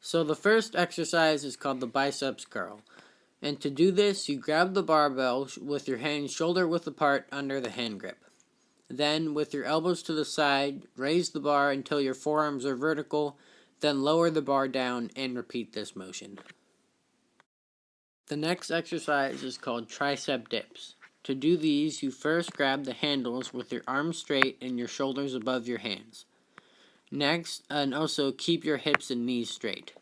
So the first exercise is called the biceps curl. And to do this, you grab the barbell with your hands shoulder width apart under the hand grip. Then, with your elbows to the side, raise the bar until your forearms are vertical, then lower the bar down and repeat this motion. The next exercise is called tricep dips. To do these, you first grab the handles with your arms straight and your shoulders above your hands. Next, and also keep your hips and knees straight.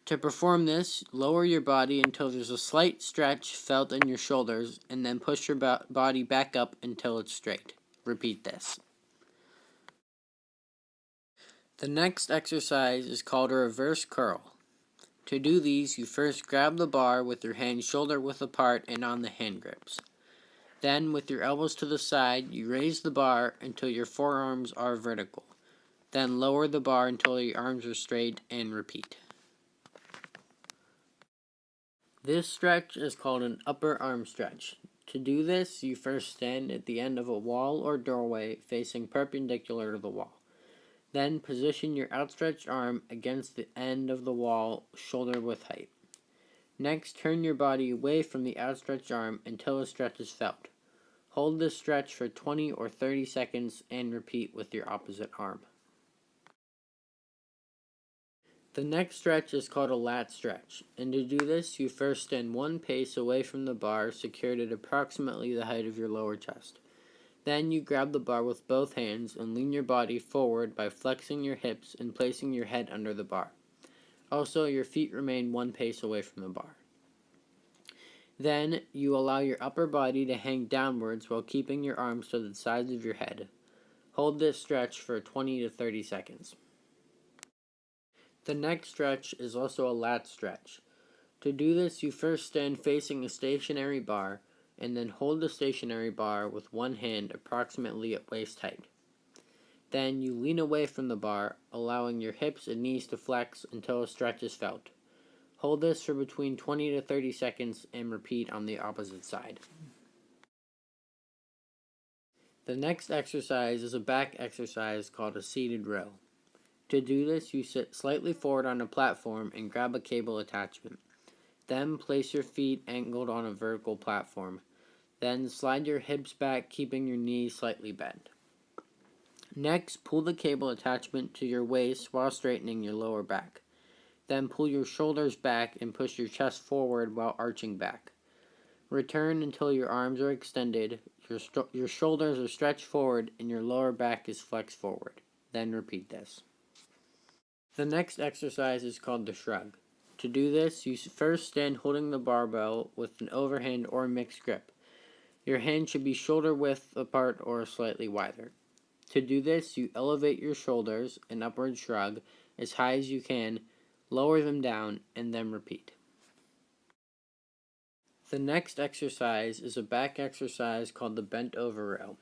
To perform this, lower your body until there's a slight stretch felt in your shoulders, and then push your body back up until it's straight. Repeat this. The next exercise is called a reverse curl. To do these, you first grab the bar with your hands shoulder width apart and on the hand grips. Then, with your elbows to the side, you raise the bar until your forearms are vertical. Then lower the bar until your arms are straight and repeat. This stretch is called an upper arm stretch. To do this, you first stand at the end of a wall or doorway facing perpendicular to the wall. Then position your outstretched arm against the end of the wall, shoulder width height. Next, turn your body away from the outstretched arm until a stretch is felt. Hold this stretch for 20 or 30 seconds and repeat with your opposite arm. The next stretch is called a lat stretch, and to do this, you first stand one pace away from the bar secured at approximately the height of your lower chest. Then you grab the bar with both hands and lean your body forward by flexing your hips and placing your head under the bar. Also, your feet remain one pace away from the bar. Then, you allow your upper body to hang downwards while keeping your arms to the sides of your head. Hold this stretch for 20 to 30 seconds. The next stretch is also a lat stretch. To do this, you first stand facing a stationary bar, and then hold the stationary bar with one hand approximately at waist height. Then you lean away from the bar, allowing your hips and knees to flex until a stretch is felt. Hold this for between 20 to 30 seconds and repeat on the opposite side. The next exercise is a back exercise called a seated row. To do this, you sit slightly forward on a platform and grab a cable attachment. Then place your feet angled on a vertical platform. Then slide your hips back, keeping your knees slightly bent. Next, pull the cable attachment to your waist while straightening your lower back. Then pull your shoulders back and push your chest forward while arching back. Return until your arms are extended, your shoulders are stretched forward, and your lower back is flexed forward. Then repeat this. The next exercise is called the shrug. To do this, you first stand holding the barbell with an overhand or mixed grip. Your hands should be shoulder width apart or slightly wider. To do this, you elevate your shoulders, an upward shrug, as high as you can, lower them down, and then repeat. The next exercise is a back exercise called the bent over row.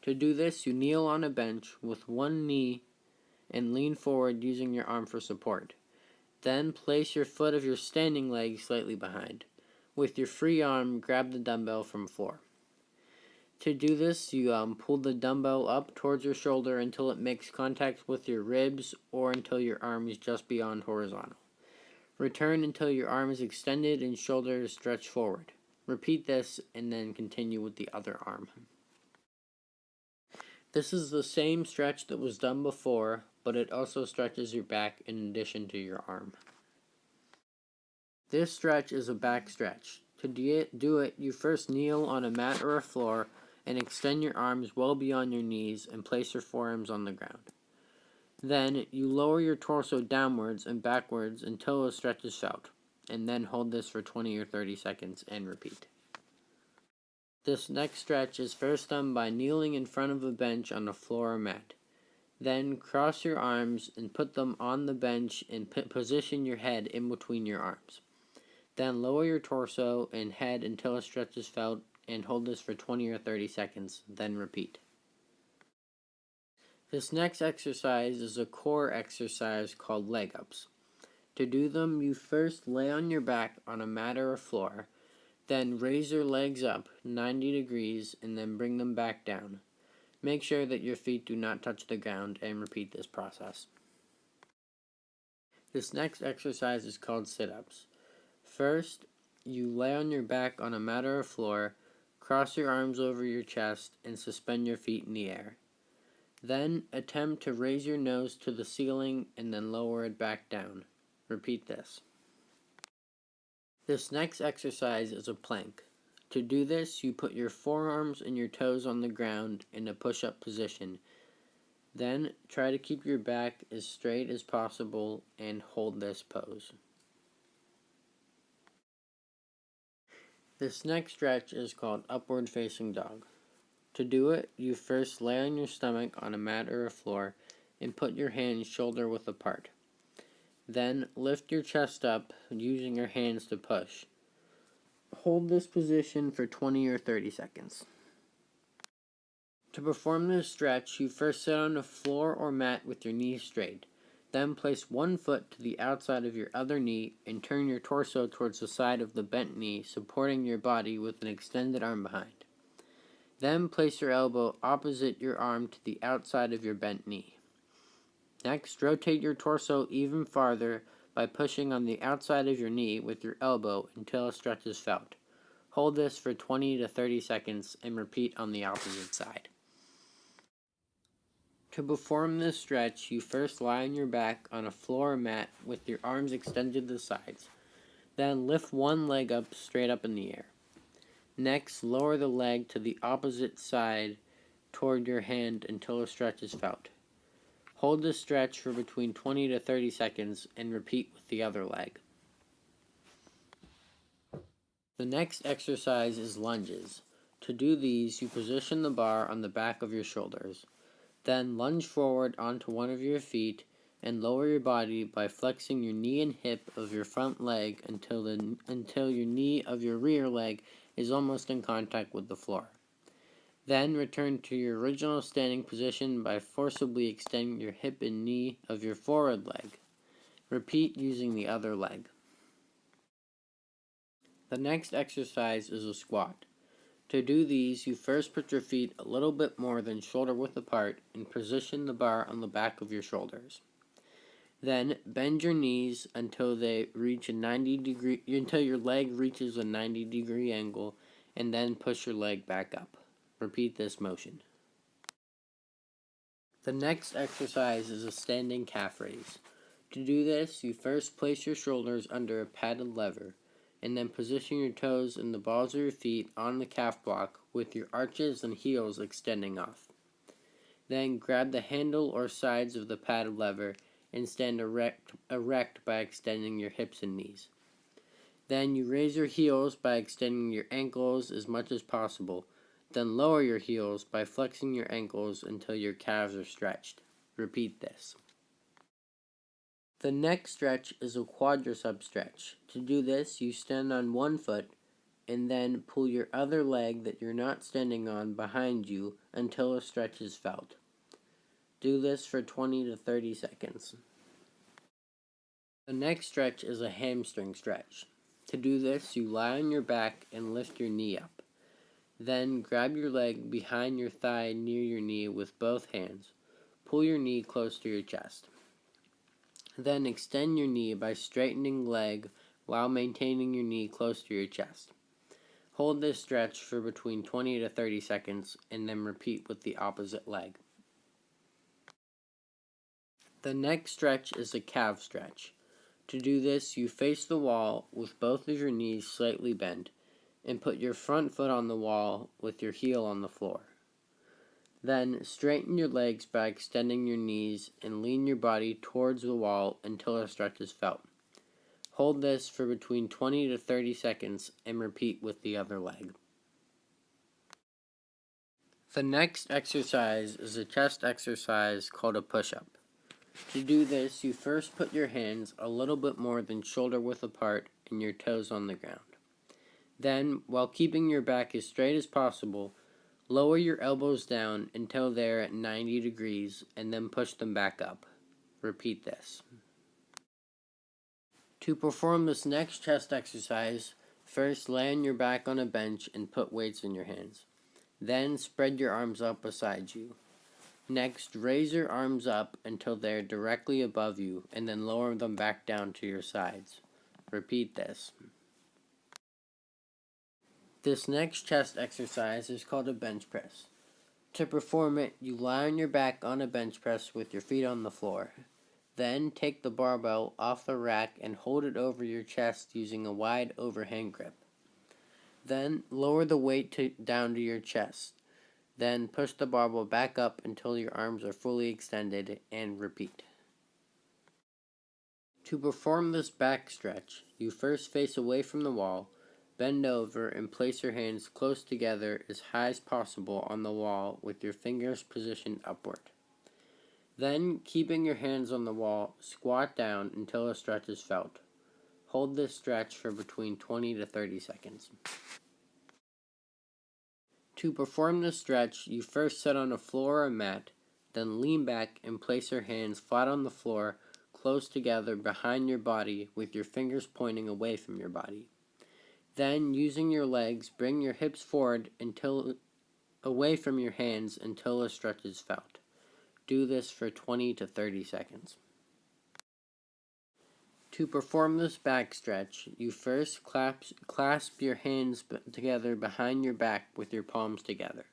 To do this, you kneel on a bench with one knee and lean forward using your arm for support. Then place your foot of your standing leg slightly behind. With your free arm, grab the dumbbell from floor. To do this, you pull the dumbbell up towards your shoulder until it makes contact with your ribs or until your arm is just beyond horizontal. Return until your arm is extended and shoulders stretched forward. Repeat this and then continue with the other arm. This is the same stretch that was done before, but it also stretches your back in addition to your arm. This stretch is a back stretch. To do it, you first kneel on a mat or a floor and extend your arms well beyond your knees and place your forearms on the ground. Then, you lower your torso downwards and backwards until a stretch is felt, and then hold this for 20 or 30 seconds and repeat. This next stretch is first done by kneeling in front of a bench on a floor or mat. Then cross your arms and put them on the bench and position your head in between your arms. Then lower your torso and head until a stretch is felt and hold this for 20 or 30 seconds, then repeat. This next exercise is a core exercise called leg ups. To do them, you first lay on your back on a mat or a floor, then raise your legs up 90 degrees and then bring them back down. Make sure that your feet do not touch the ground and repeat this process. This next exercise is called sit-ups. First, you lay on your back on a mat or floor, cross your arms over your chest, and suspend your feet in the air. Then, attempt to raise your nose to the ceiling and then lower it back down. Repeat this. This next exercise is a plank. To do this, you put your forearms and your toes on the ground in a push-up position. Then, try to keep your back as straight as possible and hold this pose. This next stretch is called upward facing dog. To do it, you first lay on your stomach on a mat or a floor and put your hands shoulder width apart. Then lift your chest up using your hands to push. Hold this position for 20 or 30 seconds. To perform this stretch, you first sit on a floor or mat with your knees straight. Then place one foot to the outside of your other knee and turn your torso towards the side of the bent knee, supporting your body with an extended arm behind. Then place your elbow opposite your arm to the outside of your bent knee. Next, rotate your torso even farther by pushing on the outside of your knee with your elbow until a stretch is felt. Hold this for 20 to 30 seconds and repeat on the opposite side. To perform this stretch, you first lie on your back on a floor mat with your arms extended to the sides. Then lift one leg up straight up in the air. Next, lower the leg to the opposite side toward your hand until a stretch is felt. Hold this stretch for between 20 to 30 seconds and repeat with the other leg. The next exercise is lunges. To do these, you position the bar on the back of your shoulders. Then lunge forward onto one of your feet and lower your body by flexing your knee and hip of your front leg until your knee of your rear leg is almost in contact with the floor. Then return to your original standing position by forcibly extending your hip and knee of your forward leg. Repeat using the other leg. The next exercise is a squat. To do these, you first put your feet a little bit more than shoulder width apart and position the bar on the back of your shoulders. Then bend your knees until until your leg reaches a 90-degree angle, and then push your leg back up. Repeat this motion. The next exercise is a standing calf raise. To do this, you first place your shoulders under a padded lever, and then position your toes and the balls of your feet on the calf block with your arches and heels extending off. Then grab the handle or sides of the padded lever and stand erect by extending your hips and knees. Then you raise your heels by extending your ankles as much as possible. Then lower your heels by flexing your ankles until your calves are stretched. Repeat this. The next stretch is a quadricep stretch. To do this, you stand on one foot and then pull your other leg that you're not standing on behind you until a stretch is felt. Do this for 20 to 30 seconds. The next stretch is a hamstring stretch. To do this, you lie on your back and lift your knee up. Then grab your leg behind your thigh near your knee with both hands. Pull your knee close to your chest. Then extend your knee by straightening leg while maintaining your knee close to your chest. Hold this stretch for between 20 to 30 seconds and then repeat with the opposite leg. The next stretch is a calf stretch. To do this, you face the wall with both of your knees slightly bent and put your front foot on the wall with your heel on the floor. Then straighten your legs by extending your knees and lean your body towards the wall until a stretch is felt. Hold this for between 20 to 30 seconds and repeat with the other leg. The next exercise is a chest exercise called a push-up. To do this, you first put your hands a little bit more than shoulder width apart and your toes on the ground. Then, while keeping your back as straight as possible, lower your elbows down until they're at 90 degrees and then push them back up. Repeat this. To perform this next chest exercise, first lay on your back on a bench and put weights in your hands. Then spread your arms out beside you. Next, raise your arms up until they're directly above you, and then lower them back down to your sides. Repeat this. This next chest exercise is called a bench press. To perform it, you lie on your back on a bench press with your feet on the floor. Then take the barbell off the rack and hold it over your chest using a wide overhand grip. Then lower the weight down to your chest. Then push the barbell back up until your arms are fully extended, and repeat. To perform this back stretch, you first face away from the wall, bend over, and place your hands close together as high as possible on the wall with your fingers positioned upward. Then, keeping your hands on the wall, squat down until a stretch is felt. Hold this stretch for between 20 to 30 seconds. To perform this stretch, you first sit on a floor or mat, then lean back and place your hands flat on the floor, close together behind your body with your fingers pointing away from your body. Then, using your legs, bring your hips forward away from your hands until a stretch is felt. Do this for 20 to 30 seconds. To perform this back stretch, you first clasp your hands together behind your back with your palms together.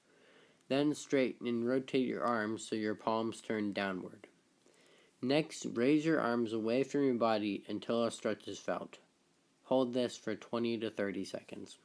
Then straighten and rotate your arms so your palms turn downward. Next, raise your arms away from your body until a stretch is felt. Hold this for 20 to 30 seconds.